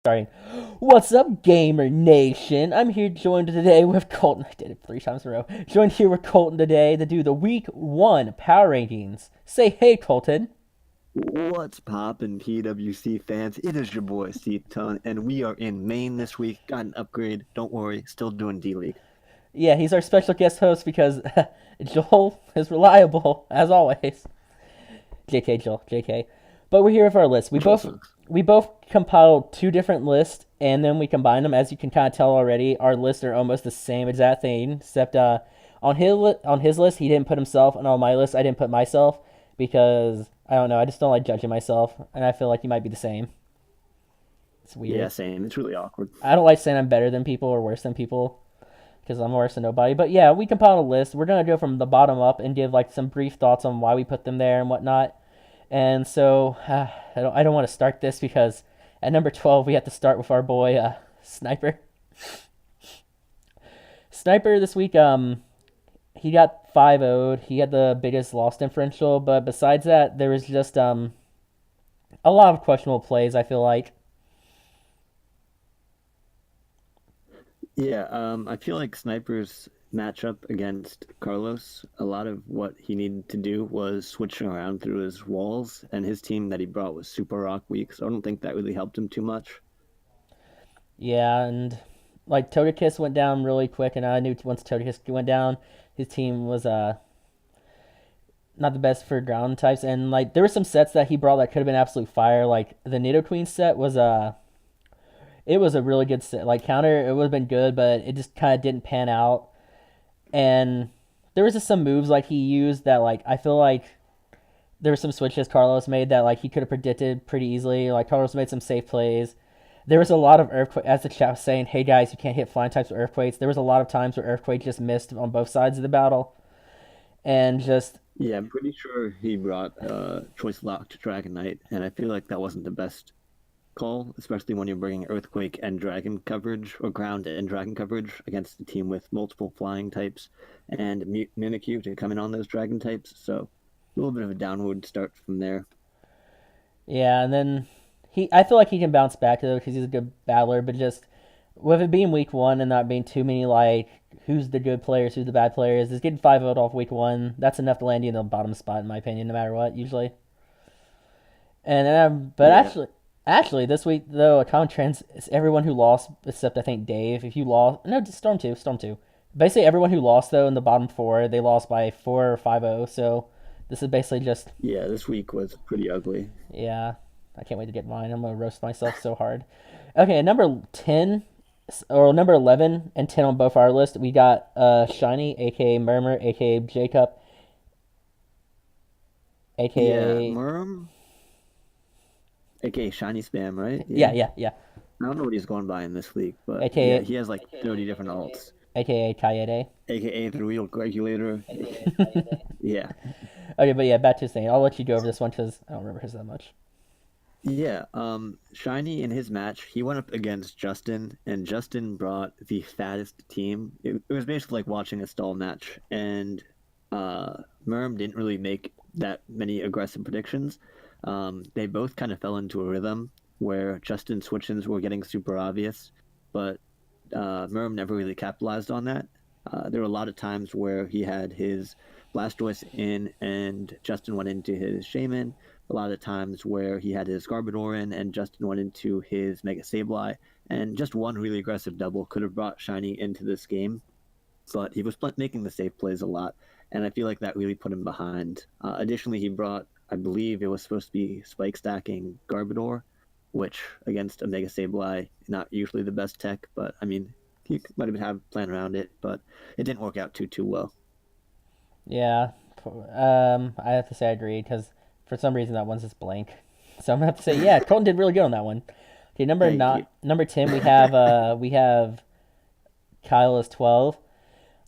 Starting. What's up, Gamer Nation? I'm here joined today with Colton. I did it 3 times in a row. Joined here with Colton today to do the Week 1 Power Rankings. Say hey, Colton. What's poppin', PWC fans? It is your boy C-Ton, and we are in Maine this week. Got an upgrade. Don't worry, still doing D-League. Yeah, he's our special guest host because Joel is reliable, as always. JK, Joel, JK. But we're here with our list. We both compiled 2 different lists, and then we combined them. As you can kind of tell already, our lists are almost the same exact thing, except on his list he didn't put himself, and on my list I didn't put myself because I don't know. I just don't like judging myself, and I feel like you might be the same. It's Yeah, weird. same. It's really awkward. I don't like saying I'm better than people or worse than people because I'm worse than nobody. But yeah, we compiled a list. We're gonna go from the bottom up and give like some brief thoughts on why we put them there and whatnot. And so I don't want to start this because at number 12 we have to start with our boy Sniper. Sniper this week he got 5-0'd. He had the biggest loss differential, but besides that there was just a lot of questionable plays. I feel like. Yeah, I feel like Sniper's matchup against Carlos, a lot of what he needed to do was switching around through his walls, and his team that he brought was super rock weak, so I don't think that really helped him too much. Yeah, and like Togekiss went down really quick, and I knew once Togekiss went down, his team was not the best for ground types. And like there were some sets that he brought that could have been absolute fire. Like the Nidoqueen set was it was a really good set. Like counter, it would have been good, but it just kind of didn't pan out. And there was just some moves like he used that like I feel like there were some switches Carlos made that like he could have predicted pretty easily. Like Carlos made some safe plays. There was a lot of earthquake, as the chat was saying. Hey guys, you can't hit flying types with earthquakes. There was a lot of times where earthquake just missed on both sides of the battle, and just Yeah, I'm pretty sure he brought Choice Lock to Dragon Knight, and I feel like that wasn't the best call, especially when you're bringing Earthquake and Dragon coverage, or Ground and Dragon coverage, against a team with multiple flying types and Mimikyu to come in on those Dragon types. So a little bit of a downward start from there. yeah. And then I feel like he can bounce back though because he's a good battler. But just with it being week 1 and not being too many like who's the good players, who's the bad players, is getting 5-0 off week 1. That's enough to land you in the bottom spot in my opinion, no matter what usually. And but Yeah, actually, this week though, a common trend is everyone who lost, except I think Dave. If you lost, no, just Storm two. Basically, everyone who lost though in the bottom 4, they lost by 4 or 5-0. So this is basically just yeah, this week was pretty ugly. yeah. I can't wait to get mine. I'm gonna roast myself so hard. Okay, number 10 or number 11 and 10 on both our list, we got Shiny, aka Murmur, aka Jacob, Yeah, aka Murm, aka Shiny Spam, right? yeah, Yeah. yeah, yeah, I don't know what he's going by in this league, but yeah, aka he has like 30 different alts, aka Kaede. aka the Real Regulator. Yeah. Okay, but yeah, back to saying. I'll let you go over this one because I don't remember his that much. Yeah, Shiny in his match, he went up against Justin, and Justin brought the fattest team. It was basically like watching a stall match, and Merm didn't really make that many aggressive predictions. They both kind of fell into a rhythm where Justin's switch-ins were getting super obvious, but Merm never really capitalized on that. There were a lot of times where he had his Blastoise in and Justin went into his Shaman. A lot of times where he had his Garbodor in and Justin went into his Mega Sableye. And just one really aggressive double could have brought Shiny into this game. But he was making the safe plays a lot. And I feel like that really put him behind. Additionally, he brought, I believe it was supposed to be spike stacking Garbodor, which against a Mega Sableye, not usually the best tech, but I mean, he might have had a plan around it, but it didn't work out too well. Yeah, I have to say I agree because for some reason that one's just blank. So I'm gonna have to say yeah, Colton did really good on that one. Okay, Thank you. number 10 we have Kyle as 12.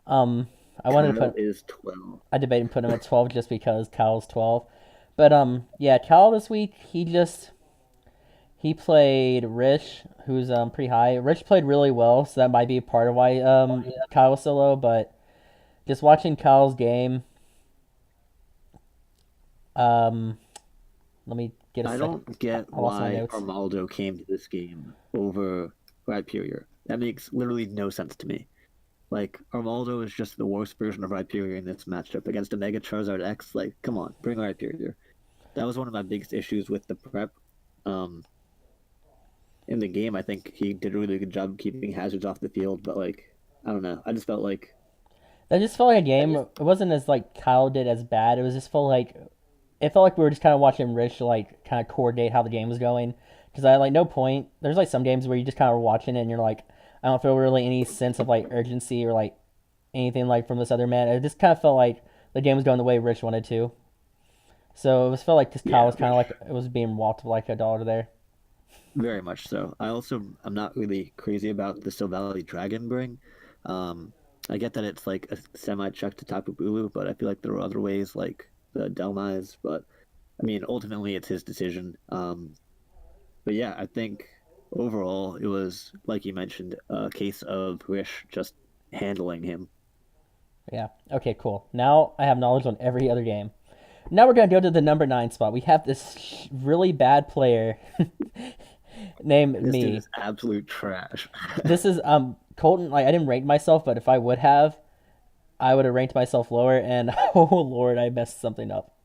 Um, I wanted to Kyle put is 12. I debated putting him at 12 just because Kyle's 12. But yeah, Kyle this week he played Rich, who's pretty high. Rich played really well, so that might be part of why Kyle was so low. But just watching Kyle's game, um, let me get a I second. don't get I lost my why notes. Armaldo came to this game. over Rhyperior. That makes literally no sense to me. Like, Armaldo is just the worst version of Rhyperior in this matchup against a Mega Charizard X. Like, come on, bring Rhyperior. That was one of my biggest issues with the prep. Um, in the game, I think he did a really good job keeping hazards off the field, but like, I don't know. I just felt like That just felt like a I game. just It wasn't as like Kyle did as bad. It was just felt like it felt like we were just kind of watching Rich like kind of coordinate how the game was going. Because I like no point. There's like some games where you just kind of watching it and you're like, I don't feel really any sense of like urgency or like anything like from this other man. It just kind of felt like the game was going the way Rich wanted to. So it was felt like this Kyle yeah, was kind of like it was being walked like a dog there. very much so. I'm not really crazy about the Silvally Dragon bring. Um, I get that it's like a semi check to Tapu Bulu, but I feel like there are other ways like the Delmise. But I mean, ultimately, it's his decision. But yeah, I think overall it was like you mentioned a case of Rish just handling him. Yeah. Okay. Cool. Now I have knowledge on every other game. Now we're gonna go to the number 9 spot. We have this really bad player named This dude me. is absolute trash. This is Colton. Like I didn't rank myself, but if I would have, I would have ranked myself lower. And oh lord, I messed something up.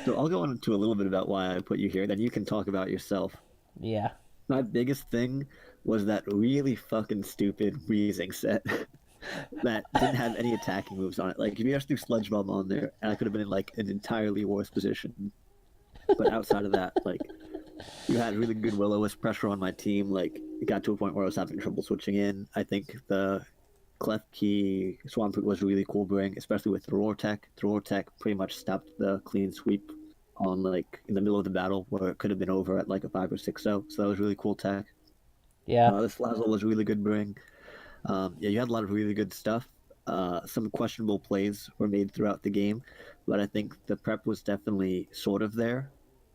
So I'll go into a little bit about why I put you here. Then you can talk about yourself. Yeah. My biggest thing was that really fucking stupid Weezing set that didn't have any attacking moves on it. Like if you just threw Sludge Bomb on there, and I could have been in like an entirely worse position. But outside of that, like you had really good Will-O-Wisp pressure on my team. Like it got to a point where I was having trouble switching in. I think the Klefki Swampert was really cool bring, especially with Roar Tech. Roar Tech pretty much stopped the clean sweep on like in the middle of the battle where it could have been over at like a 5 or 6-0. So that was really cool tech. Yeah. This Lazzle was really good bring. Yeah, you had a lot of really good stuff. Some questionable plays were made throughout the game, but I think the prep was definitely sort of there.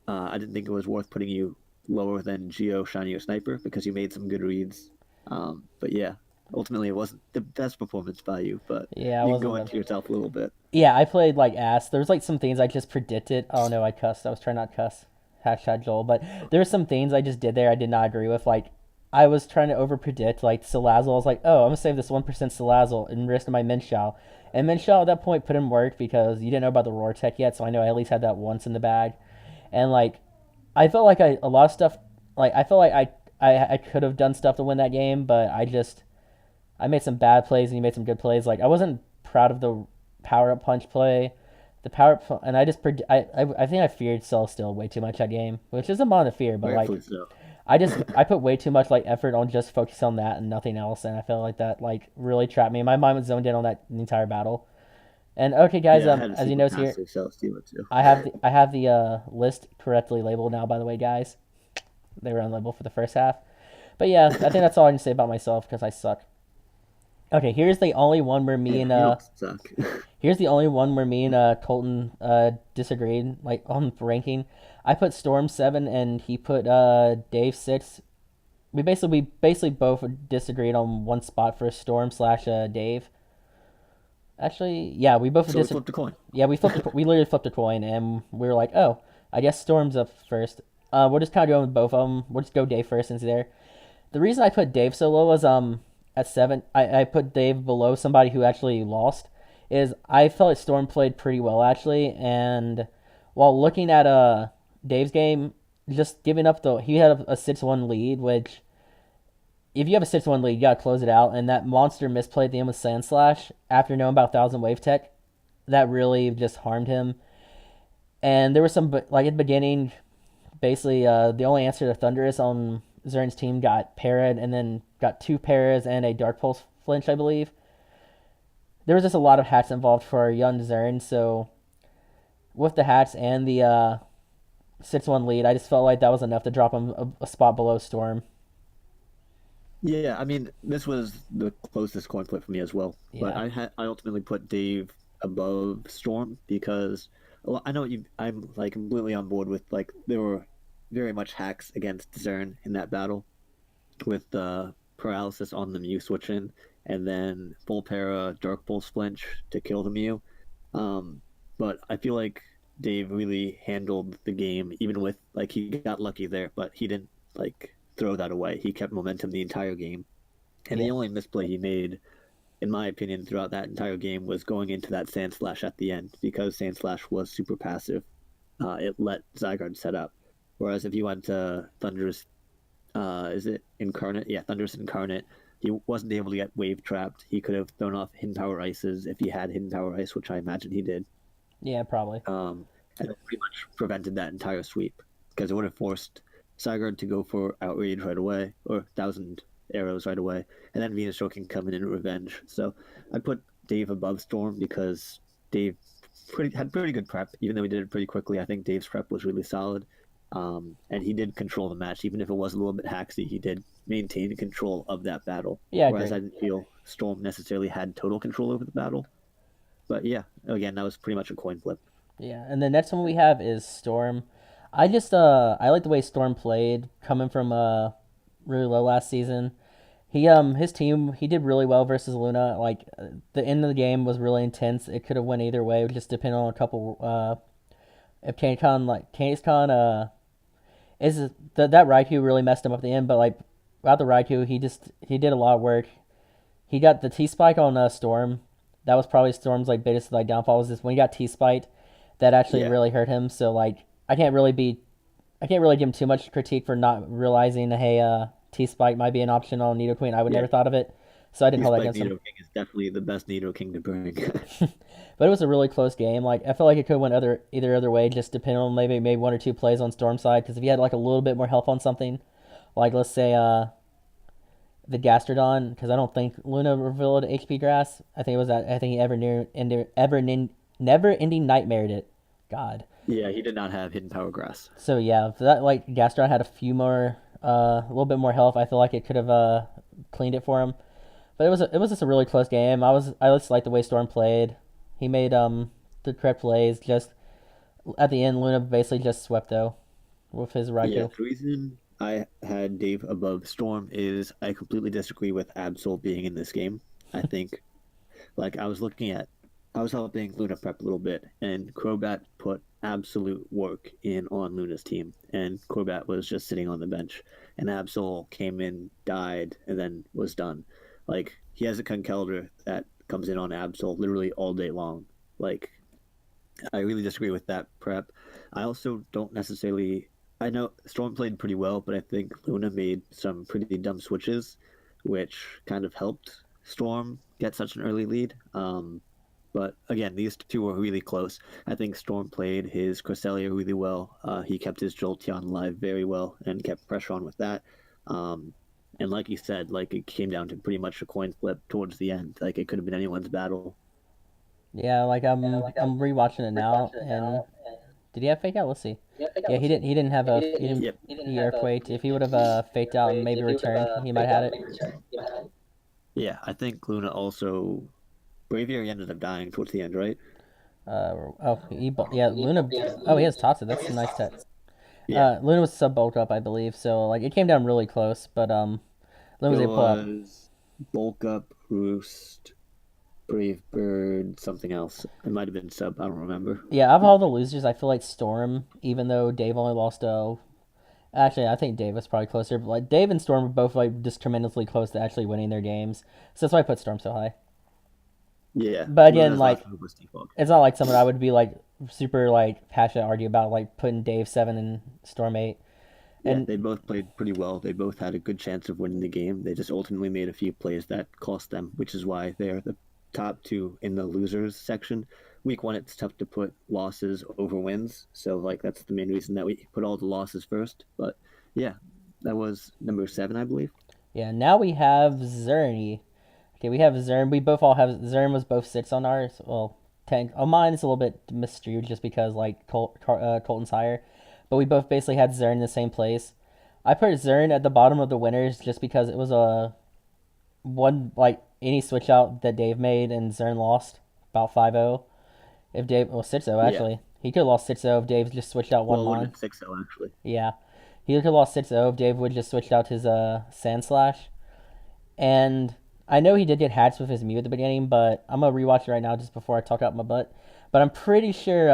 I didn't think it was worth putting you lower than Geo, Shiny, or Sniper because you made some good reads. But yeah, ultimately it wasn't the best performance by you, but Yeah. I you can wasn't go the. into yourself a little bit. Yeah, I played like ass. There was like some things I just predicted. Oh no, I cussed. I was trying not to cuss. Hashtag Joel. But there were some things I just did there I did not agree with. Like I was trying to over predict like Salazzle. I was like, oh, I'm gonna save this 1% Salazzle and risk my Minshao. And Minshao at that point put in work because you didn't know about the Roar Tech yet, so I know I at least had that once in the bag. And like I felt like a lot of stuff like I felt like I could have done stuff to win that game, but I made some bad plays and he made some good plays. Like I wasn't proud of the power up punch play. The power up, and I just I think I feared Cell still way too much that game, which isn't amount of fear, but like Rightfully so. I put way too much like effort on just focusing on that and nothing else, and I felt like that like really trapped me. My mind was zoned in on that entire battle. And okay, guys, Yeah, I had a as you super notice here, passive Celesteela too. I have the list correctly labeled now. By the way, guys, they were unlabeled for the first half. But yeah, I think that's all I can say about myself because I suck. Okay, here's the only one where me Yeah, and you don't suck. here's the only one where me and Colton disagreed, like on ranking. I put Storm 7 and he put Dave 6. We basically both disagreed on one spot for Storm slash Dave. Actually, yeah, we both So we disagreed. flipped a coin. Yeah, we literally flipped a coin and we were like, oh, I guess Storm's up first. We'll just kind of go with both of them. We'll just go Dave first since he's there. The reason I put Dave so low was at 7. I put Dave below somebody who actually lost. Is I felt like Storm played pretty well actually, and while looking at Dave's game, just giving up the he had a 6-1 lead, which if you have a 6-1 lead, you gotta close it out. And that monster misplay at the end with Sand Slash after knowing about Thousand Wave Tech, that really just harmed him. And there was some like at the beginning, basically the only answer to Thunderous on Zern's team got parried and then got 2 paras and a Dark Pulse flinch, I believe. There was just a lot of hats involved for young Zern, so with the hats and the 6-1 lead, I just felt like that was enough to drop him a spot below Storm. Yeah, I mean, this was the closest coin flip for me as well. But Yeah. I ultimately put Dave above Storm because well, I know I'm like completely on board with like there were very much hacks against Zern in that battle with paralysis on the Mew switch in and then full para Dark Pulse flinch to kill the Mew. Um, but I feel like Dave really handled the game, even with like he got lucky there, but he didn't like throw that away. He kept momentum the entire game, and Yeah. the only misplay he made, in my opinion, throughout that entire game was going into that sand slash at the end because sand slash was super passive. It let Zygarde set up, whereas if you went to Thunder's, is it Incarnate? Yeah, Thunder's Incarnate. He wasn't able to get wave trapped. He could have thrown off hidden power ices if he had hidden power ice, which I imagine he did. Yeah, probably. And it pretty much prevented that entire sweep because it would have forced Zygarde to go for outrage right away or thousand arrows right away, and then Venusaur can come in revenge. So I put Dave above Storm because Dave had pretty good prep, even though he did it pretty quickly. I think Dave's prep was really solid, and he did control the match, even if it was a little bit hacksy. He did maintain control of that battle. Yeah, I Whereas agree. I didn't feel Storm necessarily had total control over the battle. But yeah, again, that was pretty much a coin flip. Yeah, and the next one we have is Storm. I like the way Storm played coming from really low last season. His team he did really well versus Luna. Like the end of the game was really intense. It could have went either way, just depending on a couple. If Kangaskhan is that Raikou really messed him up at the end, but like without the Raikou, he did a lot of work. He got the T Spike on Storm. That was probably Storm's like biggest like downfall was this when he got T Spiked, that actually Yeah, really hurt him. So like I can't really give him too much critique for not realizing hey T Spike might be an option on Nidoqueen. I would yeah. never thought of it, so I didn't hold that Spike against him. Nido King is definitely the best Nido King to bring. But it was a really close game. Like I feel like it could have went either other way, just depending on maybe one or two plays on Storm's side. Because if he had like a little bit more health on something, like let's say the Gastrodon, because I don't think Luna revealed HP Grass. I think it was that. I think he never ending nightmared it. God. Yeah, he did not have hidden power grass. So yeah, if that like Gastrodon had a few more, a little bit more health, I feel like it could have cleaned it for him. But it was just a really close game. I just liked the way Storm played. He made the correct plays. Just at the end, Luna basically just swept though with his Yeah, Raikou. the reason I had Dave above Storm is I completely disagree with Absol being in this game. I think, like, I was helping Luna prep a little bit, and Crobat put absolute work in on Luna's team, and Crobat was just sitting on the bench, and Absol came in, died, and then was done. Like, he has a Conkeldurr that comes in on Absol literally all day long. Like, I really disagree with that prep. I also don't necessarily. I know Storm played pretty well, but I think Luna made some pretty dumb switches, which kind of helped Storm get such an early lead. But again, these two were really close. I think Storm played his Cresselia really well. He kept his Jolteon alive very well and kept pressure on with that. Um, and like you said, like it came down to pretty much a coin flip towards the end. Like it could have been anyone's battle. Yeah, like I'm rewatching it now, and did he have fake out? Let's see. Yeah, he didn't have a Yep. he earthquaked. If he would have faked out and maybe returned, he might have had it. Yeah, I think Luna also Braviary ended up dying towards the end, right? Yeah, Luna. Oh, he has Tatsu. That's a nice tech. Yeah. Luna was sub bulked up, I believe. So like it came down really close, but Luna It was able to pull up. was Bulk Up, Roost, Brave Bird, something else. It might have been Sub, I don't remember. Yeah, of all the losers, I feel like Storm, even though Dave only lost actually, I think Dave was probably closer. But like Dave and Storm were both like just tremendously close to actually winning their games. So that's why I put Storm so high. Yeah. But again, Luna's like last move was Default. it's not like something I would be like super like passionate argue about like putting Dave 7 and Storm 8. Yeah, And they both played pretty well. They both had a good chance of winning the game. They just ultimately made a few plays that cost them, which is why they're the top two in the losers section. Week one, it's tough to put losses over wins. So, like, that's the main reason that we put all the losses first. But yeah, that was number 7, I believe. yeah, now we have Zerny. Okay, we have Zern. We both all have Zern was both 6 on ours. Well, 10. Oh, mine is a little bit miscued just because like Colton's higher, but we both basically had Zern in the same place. I put Zern at the bottom of the winners just because it was a one like any switch out that Dave made and Zern lost about 5-0. If Dave, well, 6-0 Yeah. actually. He could have lost 6-0 if Dave just switched out one Well, it would have mon. been 6-0, actually. Yeah. He could have lost 6-0 if Dave would just switched out his Sand Slash. And I know he did get hats with his Mew at the beginning, but I'm going to rewatch it right now just before I talk out my butt. But I'm pretty sure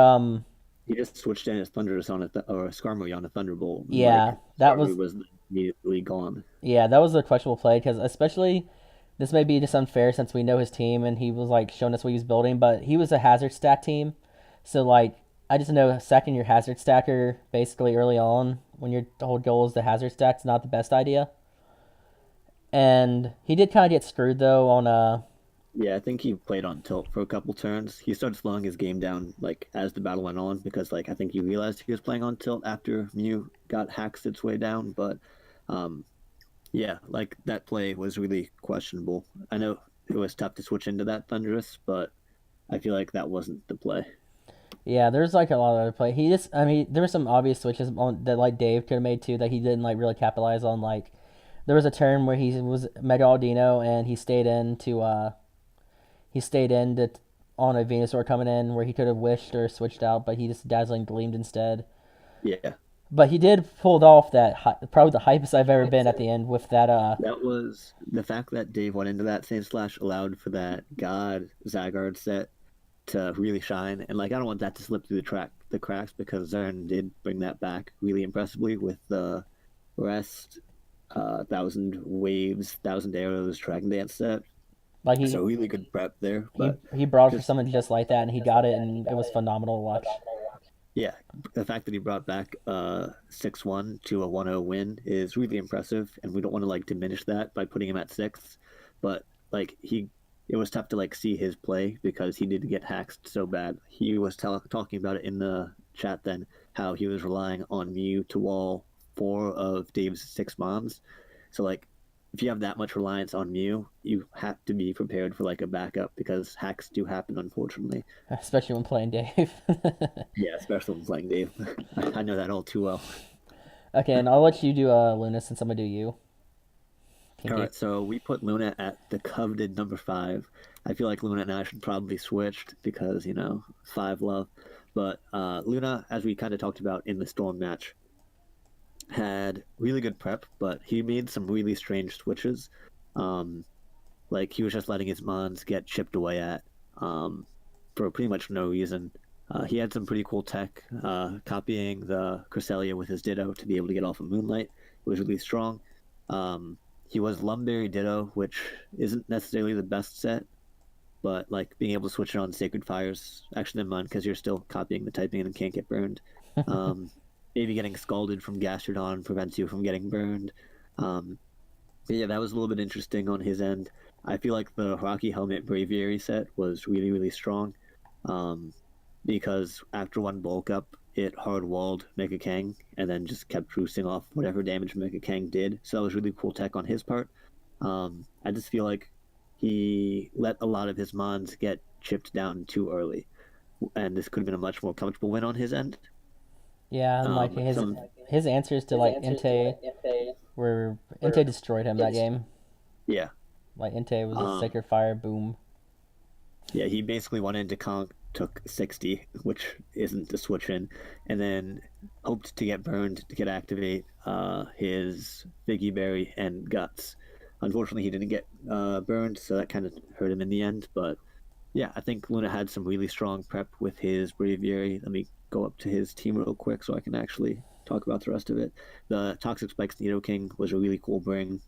he just switched in his Thunderous on or Skarmory on a Thunderbolt, and Yeah, like that Skarmory was was immediately gone. that was a questionable play because especially this may be just unfair since we know his team and he was like showing us what he was building, but he was a hazard stack team, so like I just know stacking your hazard stacker basically early on when your whole goal is the hazard stack is not the best idea. And he did kind of get screwed though on Yeah, I think he played on tilt for a couple turns. He started slowing his game down like as the battle went on because like I think he realized he was playing on tilt after Mew got hacked its way down. But um, yeah, like that play was really questionable. I know it was tough to switch into that Thunderous, but I feel like that wasn't the play. yeah, there's like a lot of other play. He just, I mean, there were some obvious switches on that like Dave could have made too that he didn't like really capitalize on. Like there was a turn where he was Mega Aldino and he stayed in to, on a Venusaur coming in where he could have wished or switched out, but he just dazzling gleamed instead. Yeah, But he did pulled off that probably the hypest I've ever been at the end with that. that was the fact that Dave went into that same slash allowed for that God Zygarde set to really shine. And like I don't want that to slip through the cracks because Zern did bring that back really impressively with the rest, thousand waves, thousand arrows, Dragon Dance set. Like So really good prep there, he but he brought it for just something just like that and he got it and it was phenomenal to watch. yeah, the fact that he brought back 6-1 to a 1-0 win is really impressive, and we don't want to like diminish that by putting him at sixth. But like it was tough to like see his play because he did get hacked so bad. He was talking about it in the chat then how he was relying on Mew to wall four of Dave's six mons. So like if you have that much reliance on Mew, you have to be prepared for like a backup because hacks do happen unfortunately. Especially when playing Dave. Yeah, especially when playing Dave. I know that all too well. Okay, and I'll let you do Luna since I'm gonna do you. All Kinky. right, so we put Luna at the coveted number five. I feel like Luna and I should probably switched because five love. But Luna, as we kind of talked about in the Storm match, had really good prep, but he made some really strange switches. Um, like he was just letting his mons get chipped away at for pretty much no reason. He had some pretty cool tech, copying the Cresselia with his Ditto to be able to get off of Moonlight. It was really strong. Um, he was Lumberry Ditto, which isn't necessarily the best set, but like being able to switch it on Sacred Fires, actually never mind because you're still copying the typing and can't get burned. Um, Maybe getting scalded from Gastrodon prevents you from getting burned. Um, but yeah, that was a little bit interesting on his end. I feel like the Rocky Helmet Braviary set was really, really strong. Um, because after one bulk up, it hard walled Mega Kang and then just kept cruising off whatever damage Mega Kang did. So that was really cool tech on his part. I just feel like he let a lot of his mons get chipped down too early, and this could have been a much more comfortable win on his end. Yeah, and like Some his answers to like Entei were Entei destroyed him that game. yeah, Like Entei was a um, Sacred Fire boom. yeah, he basically went into Kong, took 60, which isn't the switch in, and then hoped to get burned to get activate his Figgy Berry and Guts. Unfortunately, he didn't get burned, so that kind of hurt him in the end. But yeah, I think Luna had some really strong prep with his Braviary. Let me go up to his team real quick so I can actually talk about the rest of it. The Toxic Spikes Nidoking was a really cool bring.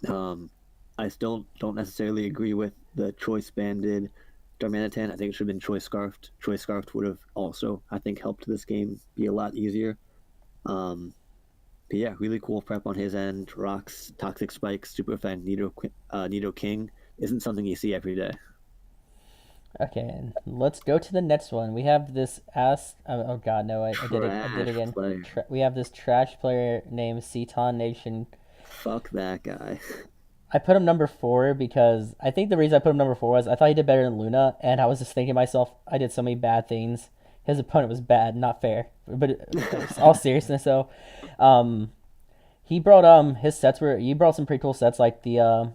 Um, I still don't necessarily agree with the choice banded Darmanitan. I think it should have been choice scarfed. Choice scarfed would have also, I think, helped this game be a lot easier. Um, but yeah, really cool prep on his end. Rocks, Toxic Spikes, Super Fan, Nidoking isn't something you see every day. Okay, and let's go to the next one. We have this ass. Oh God, no! I did it. I did it Trash again. player. We have this trash player named Ceton Nation. Fuck that guy. I put him number four because I think the reason I put him number four was I thought he did better than Luna, and I was just thinking to myself, I did so many bad things. His opponent was bad, not fair. But all seriousness, though, um, he brought his sets were he brought some pretty cool sets like the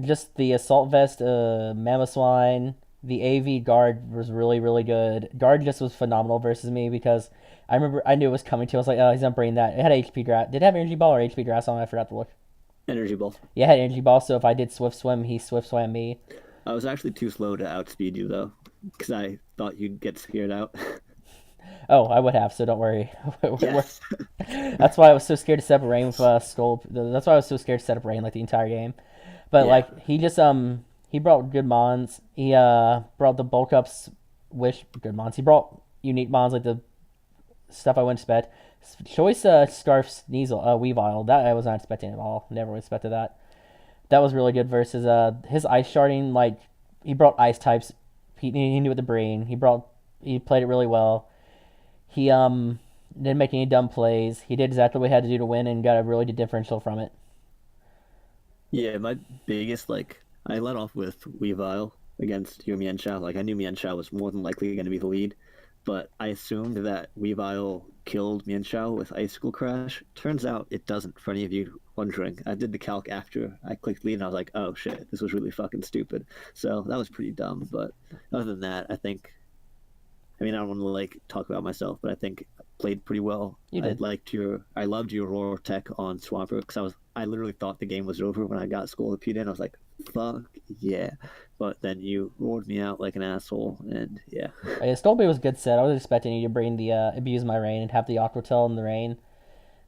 just the assault vest, Mamoswine, the AV guard was really good. Guard just was phenomenal versus me because I remember I knew it was coming to. I was like, oh, he's not bringing that. It had HP grass. Did it have energy ball or HP grass on? I forgot to look. Energy Ball. Yeah, it had energy ball. So if I did swift swim, he swift swam me. I was actually too slow to outspeed you though, because I thought you'd get scared out. Oh, I would have, so don't worry. Yes. That's why I was so scared to set up Rain with Skull. That's why I was so scared to set up Rain like the entire game. But Yeah. like he just he brought good mons. He brought the bulk ups, wish good mons. He brought unique mons like the stuff I wouldn't expect. Choice Scarf Sneasel Weavile, that I was not expecting at all. Never expected that. That was really good versus his ice sharding. Like he brought ice types. He knew with the brain. He played it really well. He didn't make any dumb plays. He did exactly what he had to do to win and got a really good differential from it. Yeah, my biggest I let off with Weavile against Yu Mianchao. Like I knew Mianchao was more than likely going to be the lead, but I assumed that Weavile killed Mianchao with Icicle Crash. Turns out it doesn't. For any of you wondering, I did the calc after I clicked lead, and I was like, "Oh shit, this was really fucking stupid." So that was pretty dumb. But other than that, I think. I mean, I don't want to talk about myself, but I think I played pretty well. You did. I loved your Aurora Tech on Swampert because I literally thought the game was over when I got Scolipede in. I was like, fuck yeah. But then you roared me out like an asshole, and yeah. Stolby was a good set. I was expecting you to bring the Abuse My Rain and have the Aquatel in the rain.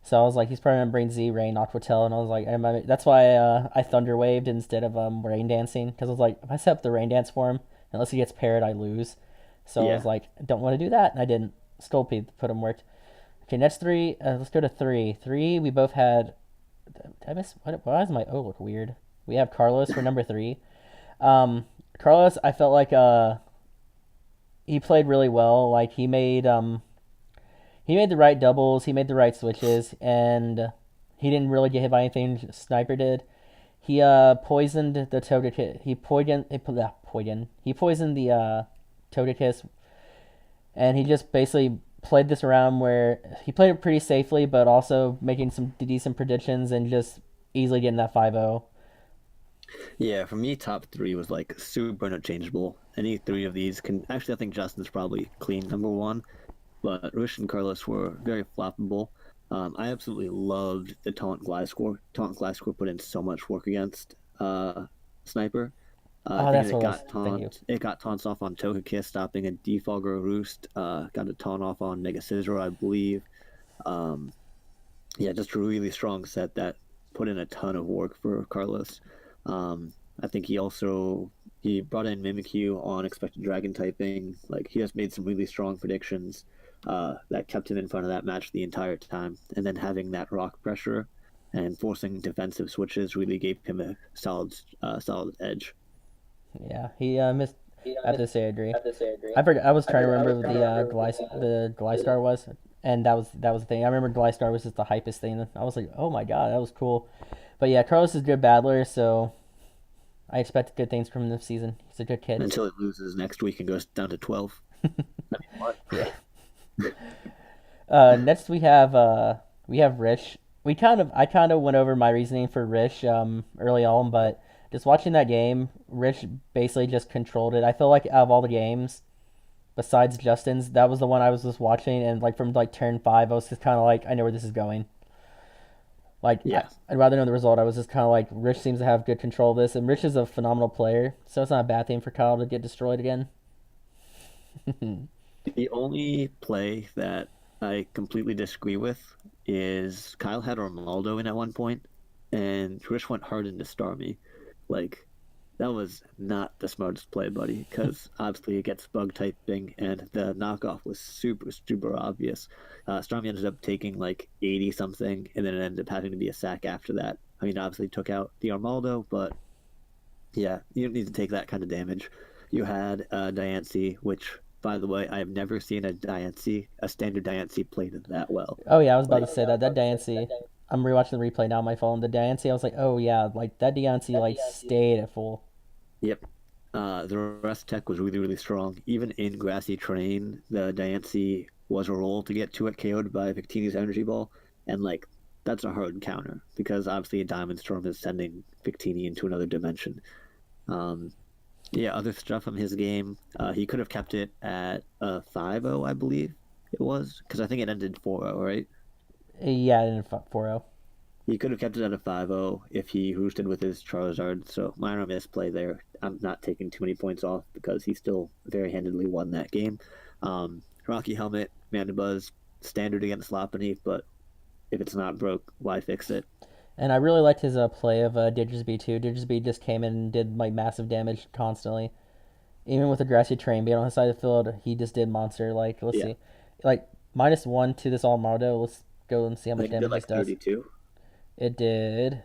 So I was like, he's probably gonna bring Z Rain Aquatel, and I was like, that's why I Thunder Waved instead of Rain Dancing because I was like, if I set up the Rain Dance for him, unless he gets parried, I lose. So I was Yeah. like, I don't want to do that, and I didn't. Sculpey put him worked. Okay, next three. Let's go to three. Three, we both had. Did I miss? Why does my O look weird? We have Carlos for number three. Um, Carlos, I felt like he played really well. Like he made the right doubles, he made the right switches, and he didn't really get hit by anything Sniper did. He poisoned the Togekiss. He poisoned the Togekiss, and he just basically played this around where he played it pretty safely, but also making some decent predictions and just easily getting that 5-0. Yeah, for me, top three was like super interchangeable. Any three of these can actually, I think Justin's probably clean number one, but Rush and Carlos were very floppable. I absolutely loved the Taunt Gliscor. Taunt Gliscor put in so much work against Sniper. I Oh, think that's it what it was. got Thank you. taunts off on Togekiss, stopping a Defogger Roost. Got a taunt off on Mega Scizor, I believe. Um, yeah, just a really strong set that put in a ton of work for Carlos. I think he brought in Mimikyu on expected dragon typing. Like he just made some really strong predictions that kept him in front of that match the entire time. And then having that rock pressure and forcing defensive switches really gave him a solid edge. Yeah, he missed. I have to say, I agree. I forgot. I was trying to remember what the Glystar was, and that was the thing. I remember Glystar was just the hypest thing. I was like, oh my god, that was cool. But yeah, Carlos is a good battler, so I expect good things from him this season. He's a good kid. Until it loses next week and goes down to 12. I mean, what? Yeah. Next we have Rich. I kind of went over my reasoning for Rich early on, but just watching that game, Rich basically just controlled it. I feel like out of all the games, besides Justin's, that was the one I was just watching, and like from like turn five, I was just kind of like, I know where this is going. Like Yeah. I'd rather know the result. I was just kind of like, Rich seems to have good control of this, and Rich is a phenomenal player, so it's not a bad thing for Kyle to get destroyed again. The only play that I completely disagree with is Kyle had Armaldo in at one point, and Trish went hard into Starmie. Like, that was not the smartest play, buddy, because obviously it gets bug typing, and the knockoff was super, super obvious. Starmie ended up taking like 80 something, and then it ended up having to be a sack after that. I mean, obviously took out the Armaldo, but yeah, you don't need to take that kind of damage. You had Diancie, which, by the way, I have never seen a standard Diancie played that well. Oh yeah, I was about to Like, say that. That Diancie, I'm rewatching the replay now on my phone. The Diancie, I was like, oh yeah, like that Diancie like stayed at full. yep. The rest tech was really, really strong. Even in grassy terrain, the Diancie was a roll to get to it KO'd by Victini's Energy Ball. And, like, that's a hard counter because obviously a Diamond Storm is sending Victini into another dimension. Um, yeah, other stuff from his game. He could have kept it at 5-0, I believe it was, because I think it ended 4-0, right? Yeah, in 4-0. He could have kept it at a 5-0 if he roosted with his Charizard. So minor misplay there. I'm not taking too many points off because he still very handedly won that game. Rocky Helmet. Mandibuzz standard against Lopunny, but if it's not broke, why fix it? And I really liked his play of Diggersby too. Diggersby just came in and did like massive damage constantly. Even with the grassy terrain being on his side of the field, he just did monster. Like, let's Yeah, see, like -1 to this Almardo. Let's go and see how I much think it did damage this like does. 32. It did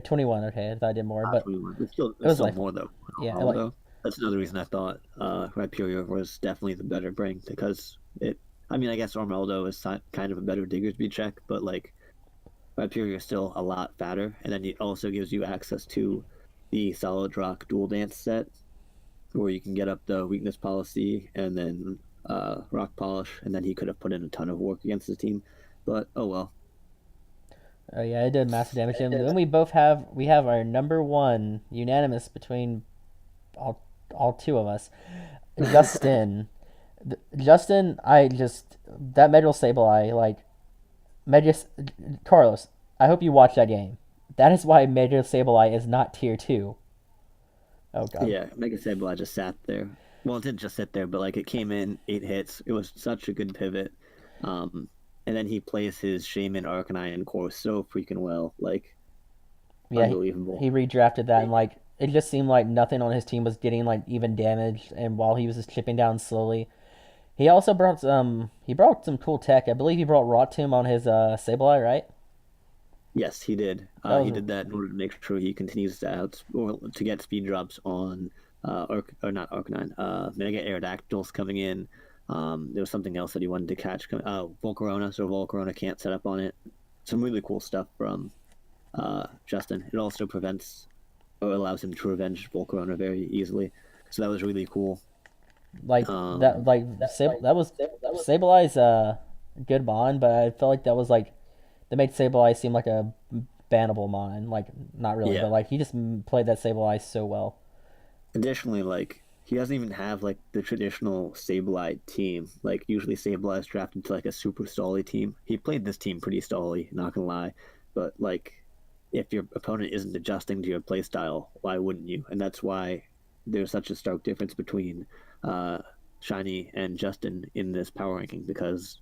21. Okay, I thought I did more, but 21. it It's was still like, more though. yeah, Overall, though, that's another reason I thought Rhyperior was definitely the better bring because it. I mean, I guess Ormeldo is kind of a better Diggersby check, but like Rhyperior is still a lot fatter, and then it also gives you access to the Solid Rock Dual Dance set, where you can get up the Weakness Policy and then Rock Polish, and then he could have put in a ton of work against his team, but oh well. oh yeah, it did massive damage to him. Then we have our number one unanimous between all two of us, Justin. Justin, I just that Medral Sableye like Medras Carlos. I hope you watch that game. That is why Medral Sableye is not tier 2. Oh god. Yeah, Mega Sableye just sat there. Well, it didn't just sit there, but like it came in 8 hits. It was such a good pivot. Um, and then he plays his Shaman Arcanine core so freaking well, like Yeah, unbelievable. he redrafted that and like it just seemed like nothing on his team was getting like even damaged, and while he was just chipping down slowly. He brought some cool tech. I believe he brought Rot Tomb on his Sableye, right? Yes, he did. That He was did that in order to make sure he continues to or to get speed drops on or not Arcanine, Mega Aerodactyls coming in. There was something else that he wanted to catch. Volcarona, so Volcarona can't set up on it. Some really cool stuff from Justin. It also prevents or allows him to revenge Volcarona very easily. So that was really cool. like that Um, like that was Sableye's good mon, but I felt like that was like they made Sableye seem like a bannable mon. Like not really, yeah. but like he just played that Sableye so well. Additionally, like he doesn't even have like the traditional Sableye team. Like usually Sableye is drafted to like a super stally team. He played this team pretty stally, not gonna lie. But like if your opponent isn't adjusting to your play style, why wouldn't you? And that's why there's such a stark difference between uh, Shiny and Justin in this power ranking because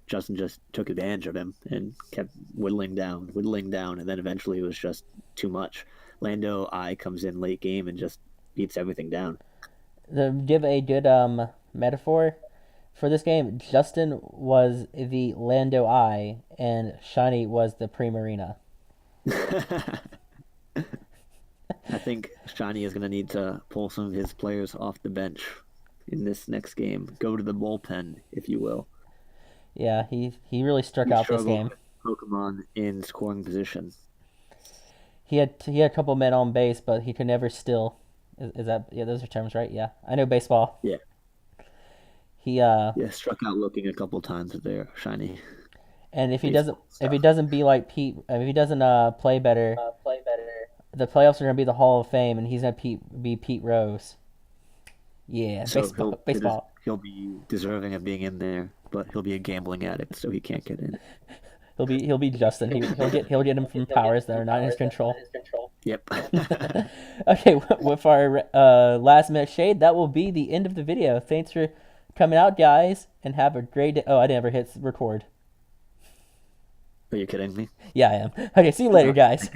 Justin just took advantage of him and kept whittling down, and then eventually it was just too much. Lando I comes in late game and just beats everything down. To give a good metaphor for this game, Justin was the Lando Eye and Shiny was the Primarina. I think Shiny is going to need to pull some of his players off the bench in this next game. Go to the bullpen, if you will. Yeah, he really struck He out this struggled game. with Pokemon in scoring position. He had a couple men on base, but he could never steal. Is that yeah? Those are terms, right? Yeah, I know baseball. Yeah, He yeah, struck out looking a couple times there, Shiny. and Baseball if he stuff. doesn't be like Pete, if he doesn't play better, the playoffs are gonna be the Hall of Fame, and he's gonna be Pete Rose. Yeah, So baseball. he'll be deserving of being in there, but he'll be a gambling addict, so he can't get in. He'll be Justin. He'll get him from powers that are not in his control. Yep. Okay, with our last minute shade, that will be the end of the video. Thanks for coming out, guys, and have a great day. Oh, I never hit record. Are you kidding me? Yeah, I am. Okay, see you later, guys.